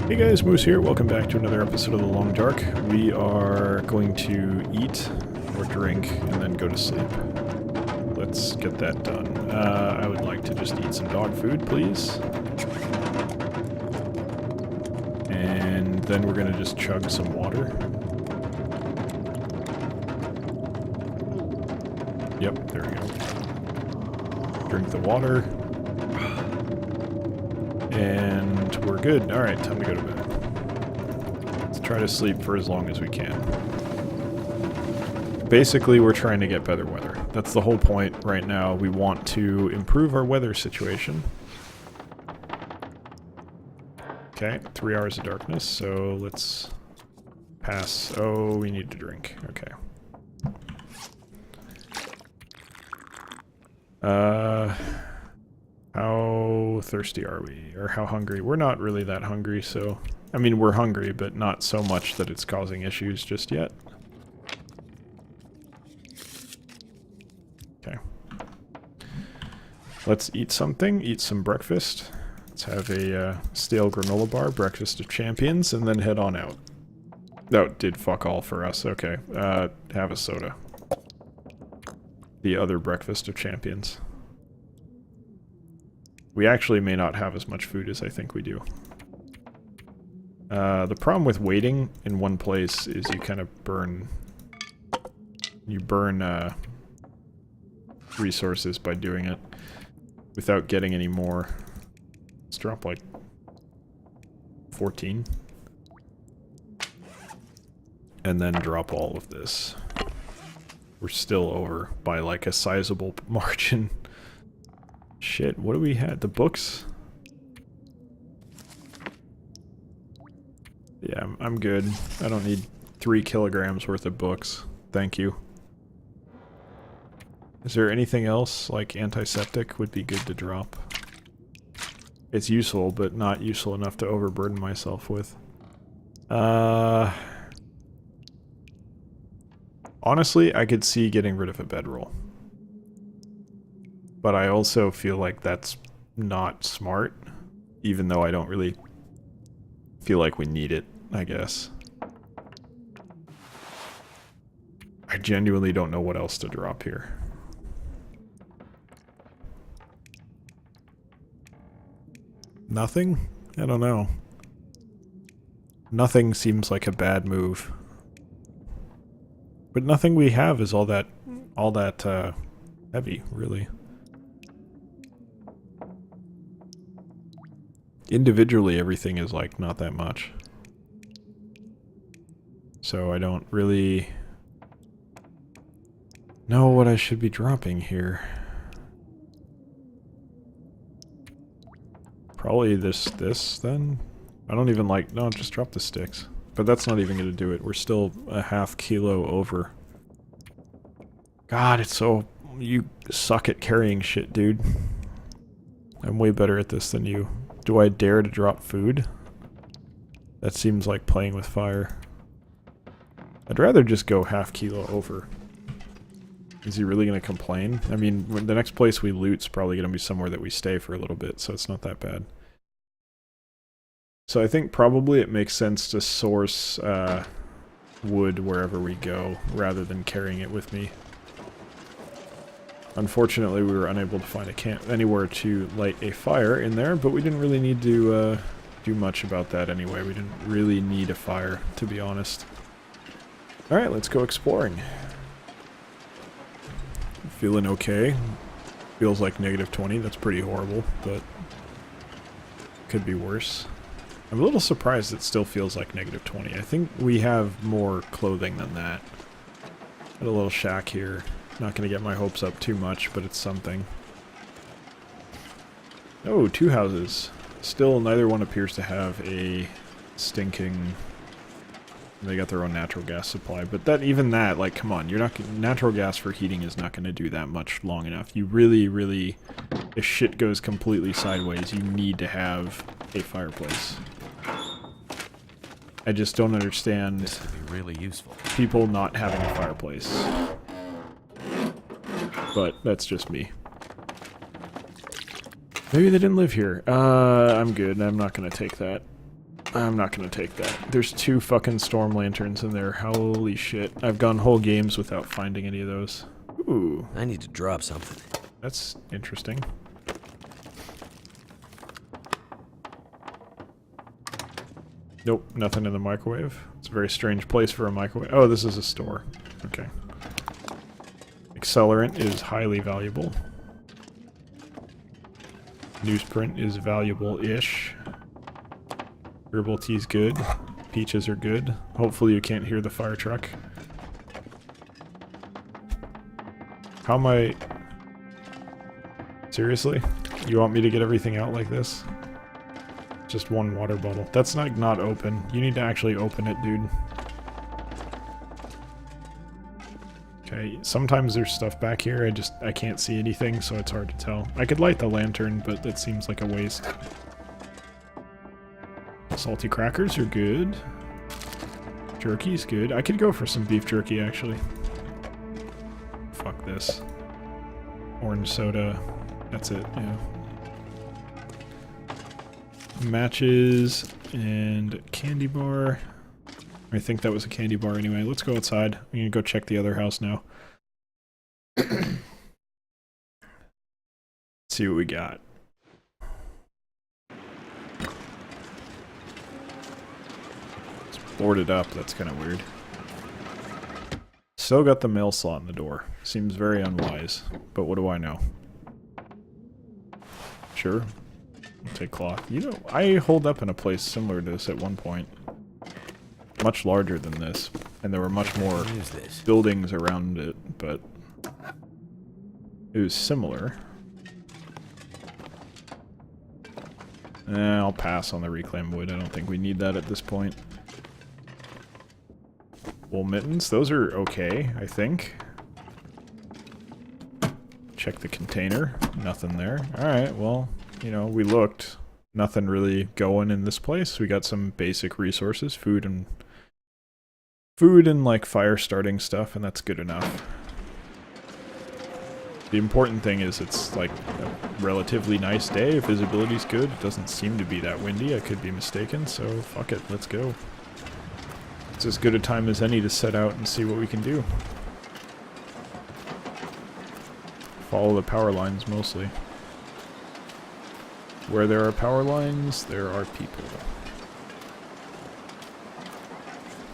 Hey guys, Moose here. Welcome back to another episode of The Long Dark. We are going to eat or drink and then go to sleep. Let's get that done. I would like to just eat some dog food, please. And then we're going to just chug some water. Yep, there we go. Drink the water. And we're good. Alright, time to go to bed. Let's try to sleep for as long as we can. Basically, we're trying to get better weather. That's the whole point right now. We want to improve our weather situation. Okay, 3 hours of darkness, so let's pass. Oh, we need to drink. Okay. How thirsty are we? Or how hungry? We're not really that hungry, so... I mean, we're hungry, but not so much that it's causing issues just yet. Okay. Let's eat something. Eat some breakfast. Let's have a stale granola bar, breakfast of champions, and then head on out. Oh, did fuck all for us. Okay. Have a soda. The other breakfast of champions. We actually may not have as much food as I think we do. The problem with waiting in one place is you kind of burn... You burn resources by doing it without getting any more. Let's drop like 14. And then drop all of this. We're still over by like a sizable margin. Shit, what do we have? The books? Yeah, I'm good. I don't need 3 kilograms worth of books. Thank you. Is there anything else, like antiseptic, would be good to drop? It's useful, but not useful enough to overburden myself with. Honestly, I could see getting rid of a bedroll. But I also feel like that's not smart, even though I don't really feel like we need it, I guess. I genuinely don't know what else to drop here. Nothing? I don't know. Nothing seems like a bad move. But nothing we have is all that heavy, really. Individually, everything is, like, not that much. So I don't really know what I should be dropping here. Probably this, then? I don't even like... No, just drop the sticks. But that's not even going to do it. We're still a ½ kilo over. God, it's so... You suck at carrying shit, dude. I'm way better at this than you. Do I dare to drop food? That seems like playing with fire. I'd rather just go ½ kilo over. Is he really going to complain? I mean, the next place we loot's probably going to be somewhere that we stay for a little bit, so it's not that bad. So I think probably it makes sense to source wood wherever we go, rather than carrying it with me. Unfortunately, we were unable to find a camp anywhere to light a fire in there, but we didn't really need to do much about that anyway. We didn't really need a fire, to be honest. Alright, let's go exploring. Feeling okay. Feels like -20. That's pretty horrible, but could be worse. I'm a little surprised it still feels like -20. I think we have more clothing than that. Got a little shack here. Not going to get my hopes up too much, but it's something. Oh, 2 houses. Still, neither one appears to have a stinking... They got their own natural gas supply, but even that, like, come on, you're not... Natural gas for heating is not going to do that much long enough. You really... If shit goes completely sideways, you need to have a fireplace. I just don't understand... This could be really useful. People not having a fireplace. But that's just me. Maybe they didn't live here. I'm good. I'm not going to take that. I'm not gonna take that. There's 2 fucking storm lanterns in there. Holy shit. I've gone whole games without finding any of those. Ooh. I need to drop something. That's interesting. Nope, nothing in the microwave. It's a very strange place for a microwave. Oh, this is a store. Okay. Accelerant is highly valuable. Newsprint is valuable-ish. Herbal tea's good. Peaches are good. Hopefully you can't hear the fire truck. How am I... Seriously? You want me to get everything out like this? Just 1 water bottle. That's not open. You need to actually open it, dude. Okay, sometimes there's stuff back here, I can't see anything, so it's hard to tell. I could light the lantern, but that seems like a waste. Salty crackers are good. Jerky's good. I could go for some beef jerky, actually. Fuck this. Orange soda. That's it, yeah. Matches and candy bar. I think that was a candy bar anyway. Let's go outside. I'm gonna go check the other house now. Let's see what we got. It's boarded up. That's kind of weird. Still got the mail slot in the door. Seems very unwise. But what do I know? Sure. I'll take cloth. You know, I holed up in a place similar to this at one point. Much larger than this. And there were much more buildings around it, but it was similar. I'll pass on the reclaimed wood. I don't think we need that at this point. Wool mittens, those are okay, I think. Check the container. Nothing there. Alright, well, you know, we looked. Nothing really going in this place. We got some basic resources, food and like fire starting stuff, and that's good enough. The important thing is it's like a relatively nice day. Visibility's good. It doesn't seem to be that windy. I could be mistaken, so fuck it. Let's go. It's as good a time as any to set out and see what we can do. Follow the power lines mostly. Where there are power lines, there are people.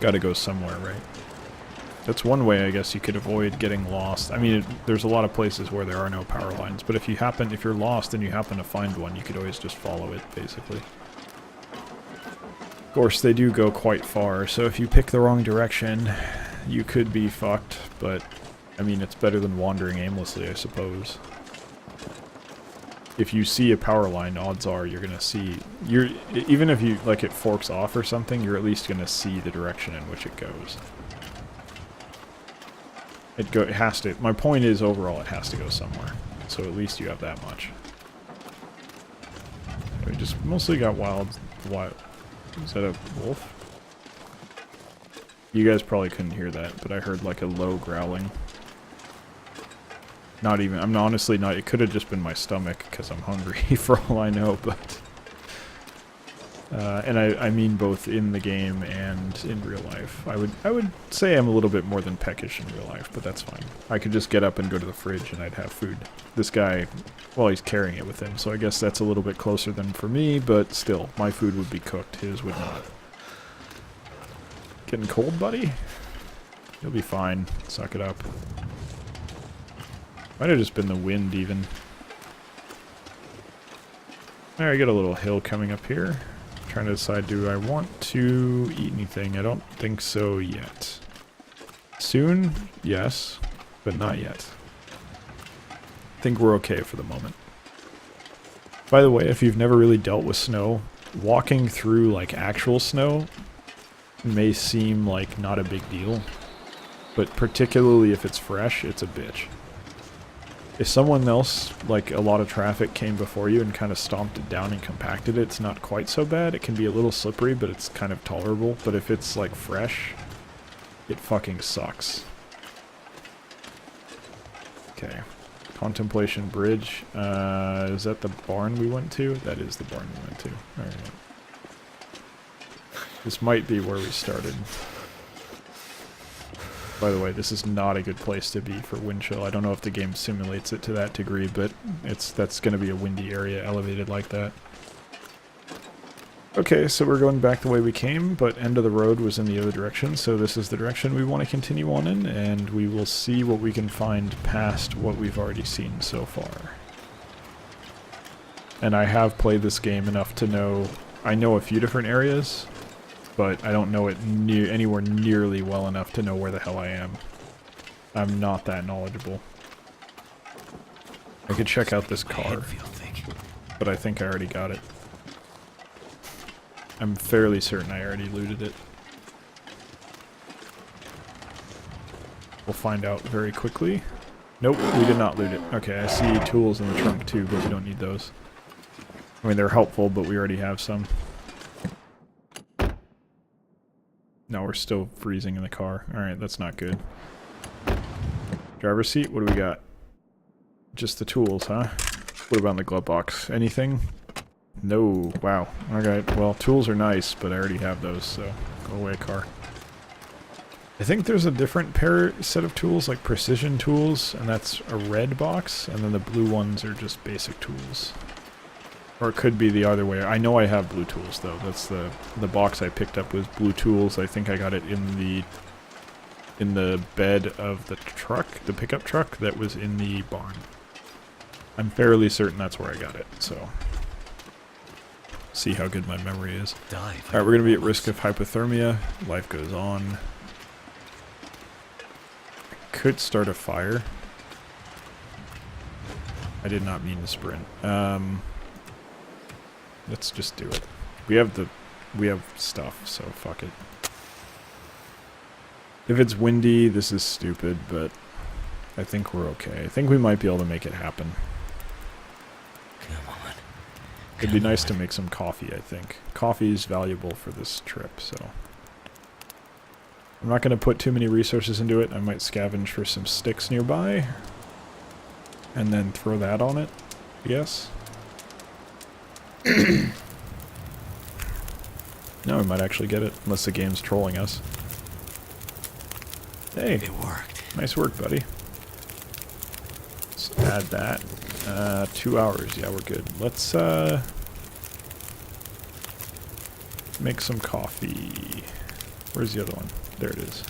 Gotta go somewhere, right? That's one way, I guess, you could avoid getting lost. I mean, there's a lot of places where there are no power lines, but if you're lost and you happen to find one, you could always just follow it, basically. Of course, they do go quite far, so if you pick the wrong direction, you could be fucked, but, I mean, it's better than wandering aimlessly, I suppose. If you see a power line, odds are you're gonna see... even if you, like, it forks off or something, you're at least gonna see the direction in which it goes. It has to... My point is, overall, it has to go somewhere. So at least you have that much. We just mostly got wild... Is that a wolf? You guys probably couldn't hear that, but I heard like a low growling. Not even... I'm honestly not... It could have just been my stomach, because I'm hungry, for all I know, but... and I mean both in the game and in real life. I would say I'm a little bit more than peckish in real life, but that's fine. I could just get up and go to the fridge and I'd have food. This guy, well, he's carrying it with him, so I guess that's a little bit closer than for me, but still, my food would be cooked, his would not. Getting cold, buddy? You'll be fine. Suck it up. Might have just been the wind, even. There, I get a little hill coming up here. Trying to decide, do I want to eat anything? I don't think so yet. Soon? Yes, but not yet. I think we're okay for the moment. By the way, if you've never really dealt with snow, walking through like actual snow may seem like not a big deal, but particularly if it's fresh, it's a bitch. If someone else, like a lot of traffic came before you and kind of stomped it down and compacted it, it's not quite so bad. It can be a little slippery, but it's kind of tolerable. But if it's like fresh, it fucking sucks. Okay. Contemplation Bridge. Is that the barn we went to? That is the barn we went to. Alright. This might be where we started. By the way, this is not a good place to be for wind chill. I don't know if the game simulates it to that degree, but that's going to be a windy area elevated like that. Okay, so we're going back the way we came, but end of the road was in the other direction, so this is the direction we want to continue on in, and we will see what we can find past what we've already seen so far. And I have played this game enough to know, I know a few different areas, but I don't know it anywhere nearly well enough to know where the hell I am. I'm not that knowledgeable. I could check out this car, but I think I already got it. I'm fairly certain I already looted it. We'll find out very quickly. Nope, we did not loot it. Okay, I see tools in the trunk too, but we don't need those. I mean, they're helpful, but we already have some. No, we're still freezing in the car. Alright, that's not good. Driver's seat, what do we got? Just the tools, huh? What about in the glove box? Anything? No. Wow. Okay, well, tools are nice, but I already have those, so go away, car. I think there's a different set of tools, like precision tools, and that's a red box, and then the blue ones are just basic tools. Or it could be the other way. I know I have blue tools, though. That's the box I picked up was blue tools. I think I got it in the bed of the truck, the pickup truck that was in the barn. I'm fairly certain that's where I got it, so... See how good my memory is. Alright, we're going to be at risk of hypothermia. Life goes on. I could start a fire. I did not mean to sprint. Let's just do it. We have stuff, so fuck it. If it's windy, this is stupid, but I think we're okay. I think we might be able to make it happen. It'd be nice to make some coffee, I think. Coffee is valuable for this trip, so... I'm not going to put too many resources into it. I might scavenge for some sticks nearby. And then throw that on it, yes. No, we might actually get it, unless the game's trolling us. Hey! It worked. Nice work, buddy. Let's add that. 2 hours. Yeah, we're good. Let's, make some coffee. Where's the other one? There it is.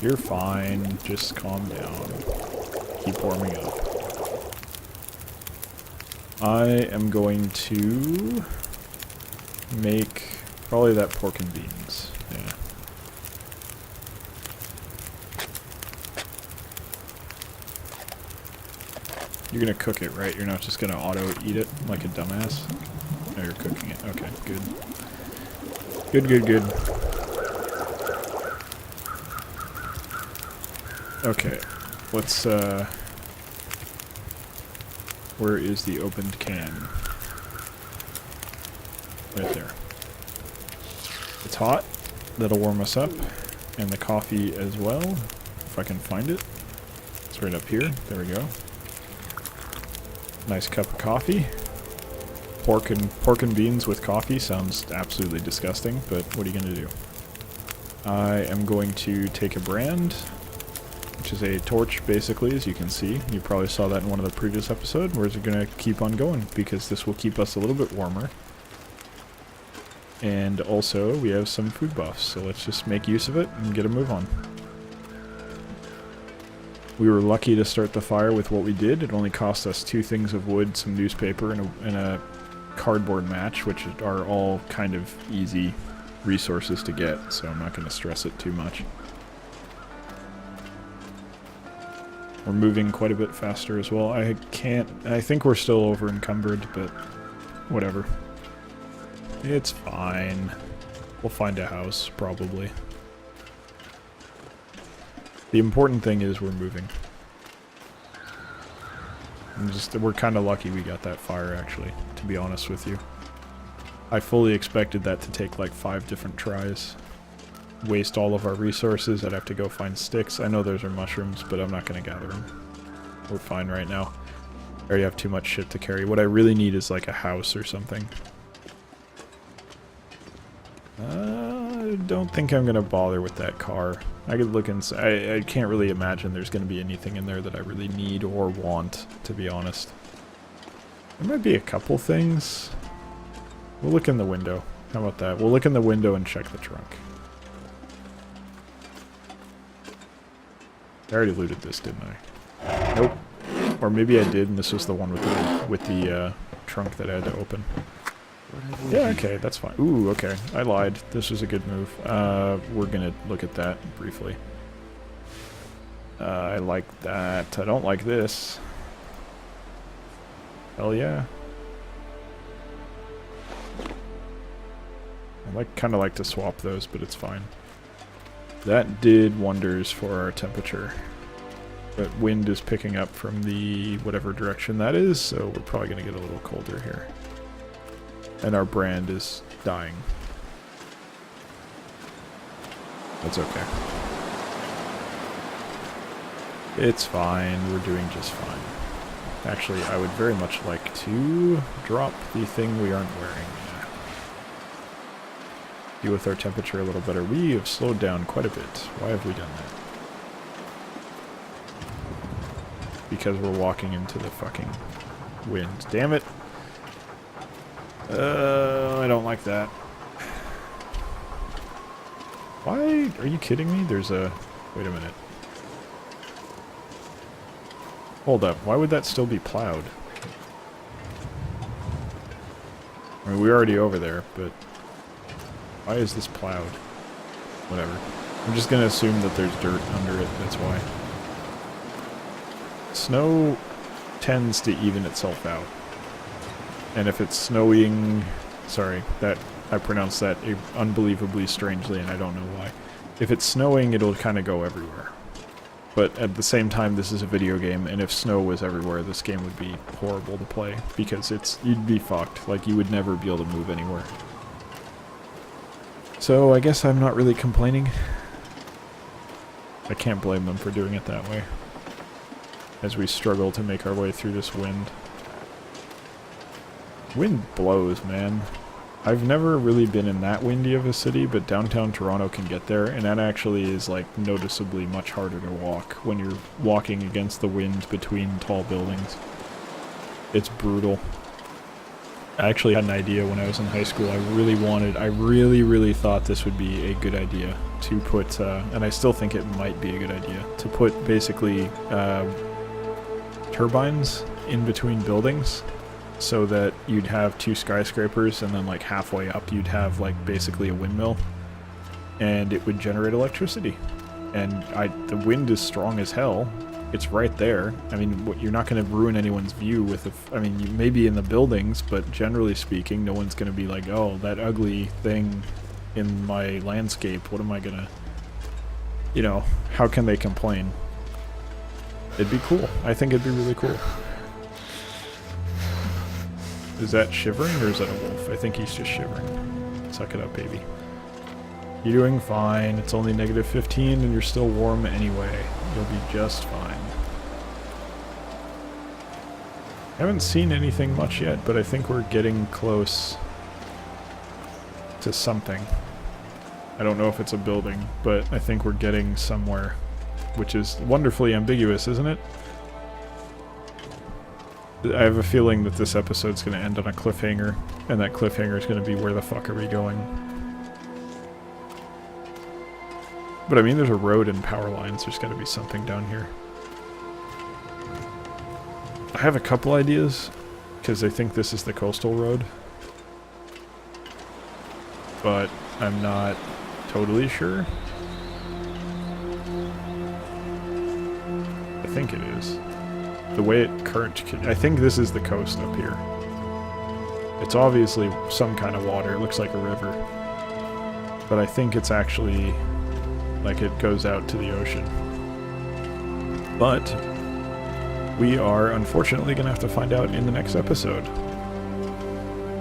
You're fine. Just calm down. Keep warming up. I am going to make probably that pork and beans. Yeah. You're gonna cook it, right? You're not just gonna auto-eat it like a dumbass? No, you're cooking it. Okay, good. Good, good, good. Okay, let's, where is the opened can? Right there. It's hot. That'll warm us up. And the coffee as well, if I can find it. It's right up here. There we go. Nice cup of coffee. Pork and beans with coffee sounds absolutely disgusting, but what are you going to do? I am going to take a brand, which is a torch basically, as you can see. You probably saw that in one of the previous episodes. We're going to keep on going because this will keep us a little bit warmer. And also, we have some food buffs, so let's just make use of it and get a move on. We were lucky to start the fire with what we did. It only cost us 2 things of wood, some newspaper, and a cardboard match, which are all kind of easy resources to get, so I'm not going to stress it too much. We're moving quite a bit faster as well. I think we're still over encumbered, but whatever. It's fine. We'll find a house, probably. The important thing is we're moving. We're kind of lucky we got that fire, actually, to be honest with you. I fully expected that to take like 5 different tries. Waste all of our resources. I'd have to go find sticks. I know those are mushrooms, but I'm not going to gather them. We're fine right now. I already have too much shit to carry. What I really need is like a house or something. I don't think I'm gonna bother with that car. I could look inside. I can't really imagine there's gonna be anything in there that I really need or want, to be honest. There might be a couple things. We'll look in the window. How about that? We'll look in the window and check the trunk. I already looted this, didn't I? Nope. Or maybe I did, and this was the one with the trunk that I had to open. Yeah, okay, that's fine. Ooh, okay. I lied. This was a good move. We're gonna look at that briefly. I like that. I don't like this. Hell yeah. I kind of like to swap those, but it's fine. That did wonders for our temperature. But wind is picking up from the whatever direction that is, so we're probably going to get a little colder here. And our brand is dying. That's okay. It's fine. We're doing just fine. Actually, I would very much like to drop the thing we aren't wearing. Deal with our temperature a little better. We have slowed down quite a bit. Why have we done that? Because we're walking into the fucking wind. Damn it! I don't like that. Why? Are you kidding me? There's a... Wait a minute. Hold up. Why would that still be plowed? I mean, we're already over there, but... Why is this plowed? Whatever. I'm just gonna assume that there's dirt under it, that's why. Snow tends to even itself out. And if it's snowing... Sorry, that I pronounced that unbelievably strangely, and I don't know why. If it's snowing, it'll kind of go everywhere. But at the same time, this is a video game, and if snow was everywhere, this game would be horrible to play. Because you'd be fucked. Like, you would never be able to move anywhere. So, I guess I'm not really complaining. I can't blame them for doing it that way. As we struggle to make our way through this wind. Wind blows, man. I've never really been in that windy of a city, but downtown Toronto can get there, and that actually is, like, noticeably much harder to walk when you're walking against the wind between tall buildings. It's brutal. I actually had an idea when I was in high school. I really thought this would be a good idea to put, and I still think it might be a good idea, to put basically turbines in between buildings so that you'd have two skyscrapers and then like halfway up you'd have like basically a windmill and it would generate electricity. And the wind is strong as hell. It's right there. I mean, you're not going to ruin anyone's view with I mean, you may be in the buildings, but generally speaking, no one's going to be like, oh, that ugly thing in my landscape, what am I going to... You know, how can they complain? It'd be cool. I think it'd be really cool. Is that shivering, or is that a wolf? I think he's just shivering. Suck it up, baby. You're doing fine. It's only -15 and you're still warm anyway. You'll be just fine. I haven't seen anything much yet, but I think we're getting close to something. I don't know if it's a building, but I think we're getting somewhere, which is wonderfully ambiguous, isn't it? I have a feeling that this episode's going to end on a cliffhanger, and that cliffhanger is going to be where the fuck are we going? But I mean, there's a road and power lines. There's got to be something down here. I have a couple ideas, because I think this is the coastal road. But I'm not totally sure. I think it is. The way it I think this is the coast up here. It's obviously some kind of water. It looks like a river. But I think it's actually... like it goes out to the ocean. But we are unfortunately going to have to find out in the next episode.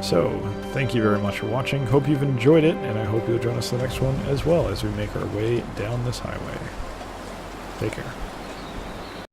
So, thank you very much for watching. Hope you've enjoyed it, and I hope you'll join us in the next one as well as we make our way down this highway. Take care.